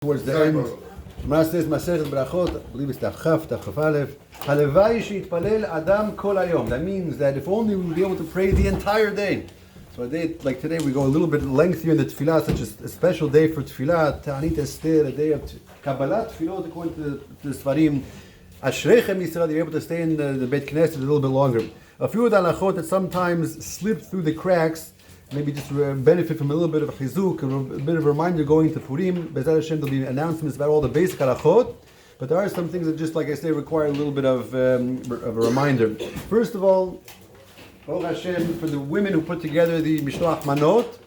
towards the end. Gemara says, Masechet Brachot, I believe it's Taf Aleph. Halevai sheitpalel Adam kol hayom. That means that if only we would be able to pray the entire day. So a day like today, we go a little bit lengthier in the tefillah, such as a special day for tefillah, Ta'anit Esther, a day of Kabbalat tefillot, according to the Sfarim. Ashrechem Yisrael, you're able to stay in the Beit Knesset a little bit longer. A few of the halachot that sometimes slip through the cracks, maybe just benefit from a little bit of chizuk, a bit of a reminder going to Purim. Be'ezrat Hashem, there'll be announcements about all the basic halachot, but there are some things that just, like I say, require a little bit of a reminder. First of all, Baruch Hashem, for the women who put together the Mishloach Manot,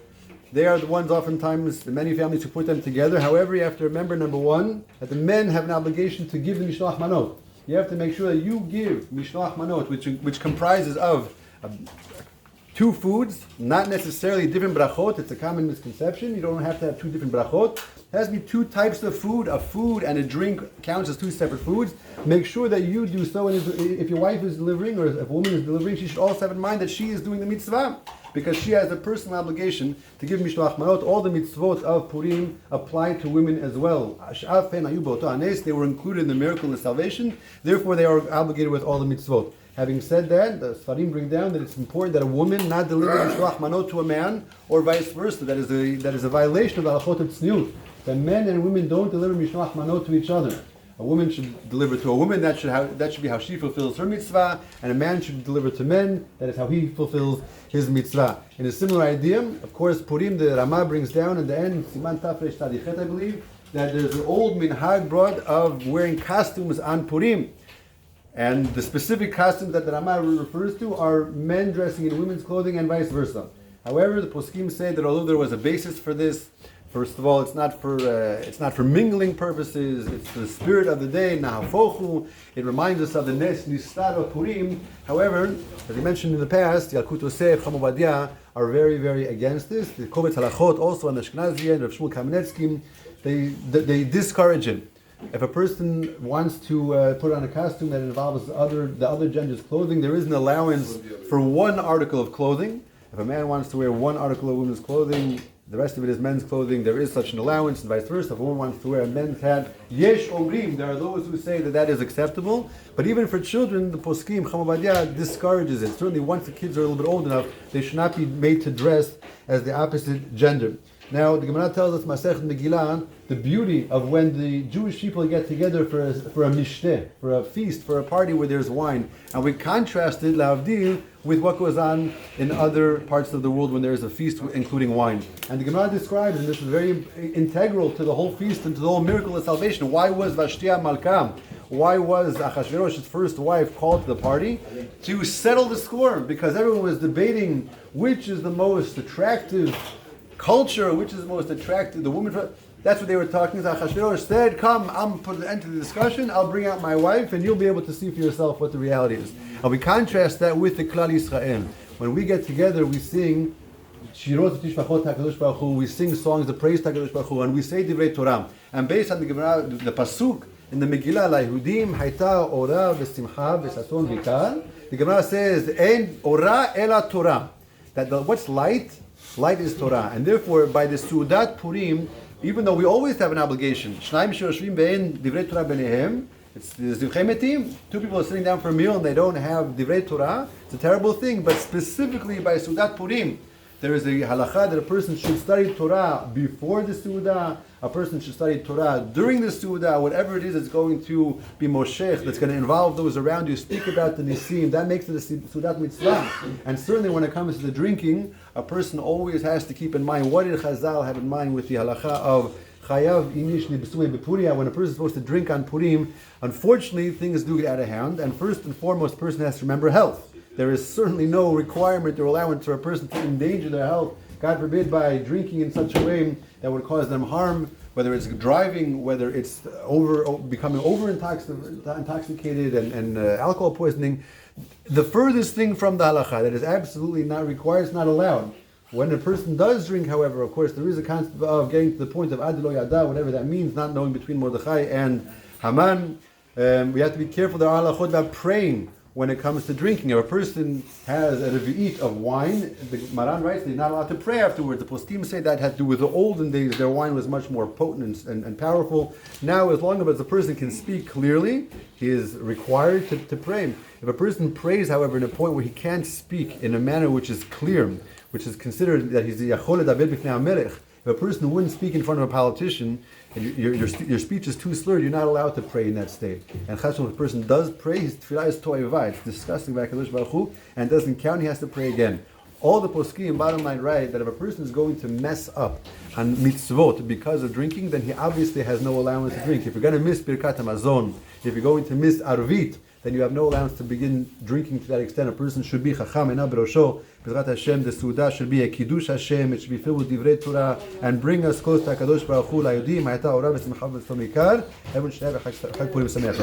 they are the ones oftentimes, the many families who put them together. However, you have to remember, number one, that the men have an obligation to give the Mishloach Manot. You have to make sure that you give Mishloach Manot, which comprises of two foods, not necessarily different brachot. It's a common misconception. You don't have to have two different brachot. It has to be two types of food. A food and a drink counts as two separate foods. Make sure that you do so. And if your wife is delivering, or if a woman is delivering, she should also have in mind that she is doing the mitzvah, because she has a personal obligation to give mishloach manot. All the mitzvot of Purim apply to women as well. They were included in the miracle of salvation. Therefore, they are obligated with all the mitzvot. Having said that, the Sfarim bring down that it's important that a woman not deliver mishloach manot to a man, or vice versa. That is a violation of the halachot of tzniut. That men and women don't deliver mishloach manot to each other. A woman should deliver to a woman. That should be how she fulfills her mitzvah, and a man should deliver to men. That is how he fulfills his mitzvah. In a similar idea, of course, Purim, the Ramah brings down in the end, Siman Tafresh Tadichet, I believe, that there's an old minhag brought of wearing costumes on Purim. And the specific costumes that the Ramah refers to are men dressing in women's clothing and vice versa. However, the poskim say that although there was a basis for this, first of all, it's not for mingling purposes. It's the spirit of the day. Nahafochu. It reminds us of the Nes Nistar of Purim. However, as I mentioned in the past, Yalkut Yosef, Chacham Ovadia are very, very against this. The Kovetz Halachot, also on the Ashkenazi and Rav Shmuel Kamenetsky, they discourage it. If a person wants to put on a costume that involves the other gender's clothing, there is an allowance for one article of clothing. If a man wants to wear one article of women's clothing, the rest of it is men's clothing, there is such an allowance, and vice versa. If a woman wants to wear a men's hat, yesh omrim, there are those who say that is acceptable. But even for children, the poskim, Chacham Ovadia, discourages it. Certainly once the kids are a little bit old enough, they should not be made to dress as the opposite gender. Now, the Gemara tells us, Masechet Megillah, the beauty of when the Jewish people get together for a mishteh, for a feast, for a party where there's wine. And we contrasted, la'avdil, with what goes on in other parts of the world when there is a feast including wine. And the Gemara describes, and this is very integral to the whole feast and to the whole miracle of salvation, why was Vashtiya Malka, why was Achashverosh's first wife called to the party? To settle the score, because everyone was debating which is the most attractive culture, which is the most attractive, the woman. That's what they were talking about. Achashverosh said, come, I'm put an end to the discussion, I'll bring out my wife, and you'll be able to see for yourself what the reality is. And we contrast that with the Klal Yisrael. When we get together, we sing Shirot Tishvachot HaKadosh Baruch Hu, we sing songs of praise to HaKadosh Baruch Hu, and we say Divrei Torah. And based on the Gemara, the Pasuk in the Megillah, Layehudim Hayta Ora V'Simcha V'Sason V'Kal, the Gemara says, Ein Ora Ela Torah. That what's light? Light is Torah. And therefore, by the Sudat Purim, even though we always have an obligation, Shnaim Shirashvim Be'en Divrei Torah Benehem, it's the Zivchei Metim, two people are sitting down for a meal and they don't have Divrei Torah, it's a terrible thing. But specifically by Sudat Purim, there is a halakha that a person should study Torah before the Suda, a person should study Torah during the Suda, whatever it is that's going to be Moshech, that's going to involve those around you, speak about the Nisim, that makes it a Sudat Mitzvah. And certainly when it comes to the drinking, a person always has to keep in mind, what did Chazal have in mind with the halakha of Chayav Inish Nibsume Bepuria, when a person is supposed to drink on Purim? Unfortunately, things do get out of hand, and first and foremost, a person has to remember health. There is certainly no requirement or allowance for a person to endanger their health, God forbid, by drinking in such a way that would cause them harm, whether it's driving, whether it's becoming intoxicated and alcohol poisoning. The furthest thing from the halakha that is absolutely not required, is not allowed. When a person does drink, however, of course, there is a concept of getting to the point of adilo yada, whatever that means, not knowing between Mordechai and Haman. We have to be careful. There are halachot about praying when it comes to drinking. If a person has a revi'it of wine, the Maran writes they're not allowed to pray afterwards. The poskim say that had to do with the olden days. Their wine was much more potent and powerful. Now, as long as a person can speak clearly, he is required to pray. If a person prays, however, in a point where he can't speak in a manner which is clear, which is considered that he's the yachol ledaber b'fnei hamelech. If a person wouldn't speak in front of a politician, and your speech is too slurred, you're not allowed to pray in that state. And if a person does pray, his tefillah is to'evah. It's disgusting by HaKadosh Baruch Hu, and doesn't count, he has to pray again. All the poskim, bottom line, write that if a person is going to mess up on mitzvot because of drinking, then he obviously has no allowance to drink. If you're going to miss birkat hamazon, if you're going to miss arvit, then you have no allowance to begin drinking to that extent. A person should be chacham ena berosho. B'ezrat Hashem, the Suda should be a kiddush Hashem. It should be filled with divrei Torah and bring us close to HaKadosh Baruch Hu. La'yodim ha'eta ora v'simcha v'tzomikar. Everyone should have a Chag Purim Sameach.